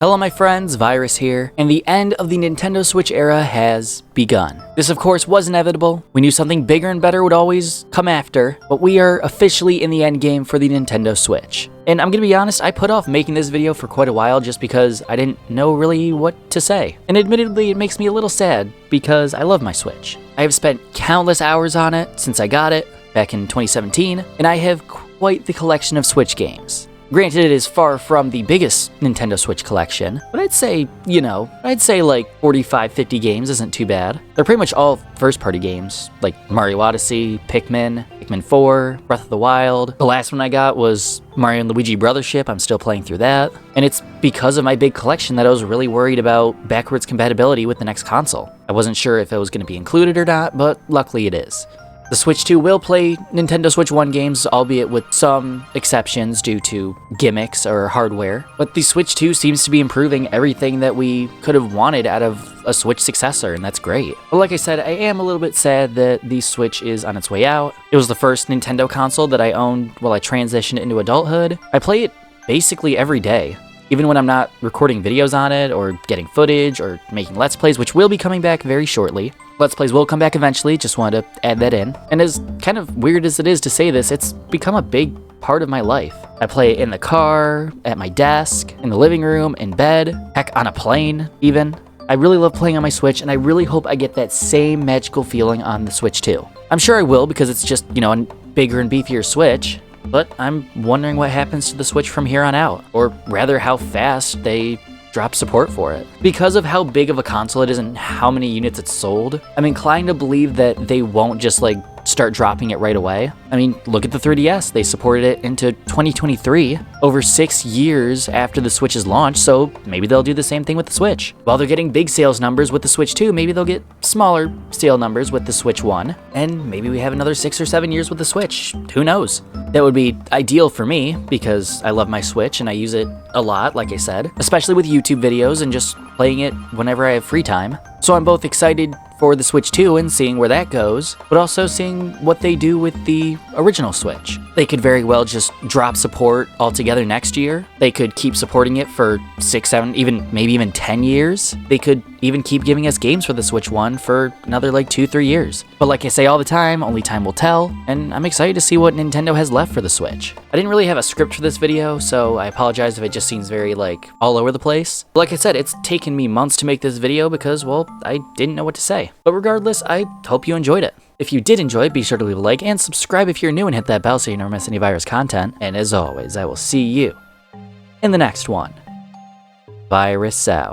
Hello my friends, Virus here, and the end of the Nintendo Switch era has begun. This of course was inevitable. We knew something bigger and better would always come after, but we are officially in the end game for the Nintendo Switch. And I'm gonna be honest, I put off making this video for quite a while just because I didn't know really what to say. And admittedly, it makes me a little sad because I love my Switch. I have spent countless hours on it since I got it back in 2017, and I have quite the collection of Switch games. Granted, it is far from the biggest Nintendo Switch collection, but I'd say, like 45, 50 games isn't too bad. They're pretty much all first-party games, like Mario Odyssey, Pikmin 4, Breath of the Wild. The last one I got was Mario and Luigi Brothership. I'm still playing through that. And it's because of my big collection that I was really worried about backwards compatibility with the next console. I wasn't sure if it was going to be included or not, but luckily it is. The Switch 2 will play Nintendo Switch 1 games, albeit with some exceptions due to gimmicks or hardware. But the Switch 2 seems to be improving everything that we could have wanted out of a Switch successor, and that's great. But like I said, I am a little bit sad that the Switch is on its way out. It was the first Nintendo console that I owned while I transitioned into adulthood. I play it basically every day. Even when I'm not recording videos on it, or getting footage, or making Let's Plays, which will be coming back very shortly. Let's Plays will come back eventually, just wanted to add that in. And as kind of weird as it is to say this, it's become a big part of my life. I play it in the car, at my desk, in the living room, in bed, heck, on a plane, even. I really love playing on my Switch, and I really hope I get that same magical feeling on the Switch 2. I'm sure I will, because it's just, a bigger and beefier Switch. But I'm wondering what happens to the Switch from here on out, or rather how fast they drop support for it. Because of how big of a console it is and how many units it's sold, I'm inclined to believe that they won't just start dropping it right away. I mean, look at the 3DS. They supported it into 2023, over 6 years after the Switch's launch, so maybe they'll do the same thing with the Switch. While they're getting big sales numbers with the Switch 2, maybe they'll get smaller sale numbers with the Switch 1, and maybe we have another 6 or 7 years with the Switch. Who knows? That would be ideal for me, because I love my Switch and I use it a lot, like I said, especially with YouTube videos and just playing it whenever I have free time. So I'm both excited for the Switch 2 and seeing where that goes, but also seeing what they do with the original Switch. They could very well just drop support altogether next year. They could keep supporting it for 6, 7, maybe even 10 years. They could even keep giving us games for the Switch 1 for another 2, 3 years. But like I say all the time, only time will tell, and I'm excited to see what Nintendo has left for the Switch. I didn't really have a script for this video, so I apologize if it just seems very all over the place. But like I said, it's taken me months to make this video because, well, I didn't know what to say. But regardless, I hope you enjoyed it. If you did enjoy it, be sure to leave a like and subscribe if you're new and hit that bell so you never miss any Virus content. And as always, I will see you in the next one. Virus out.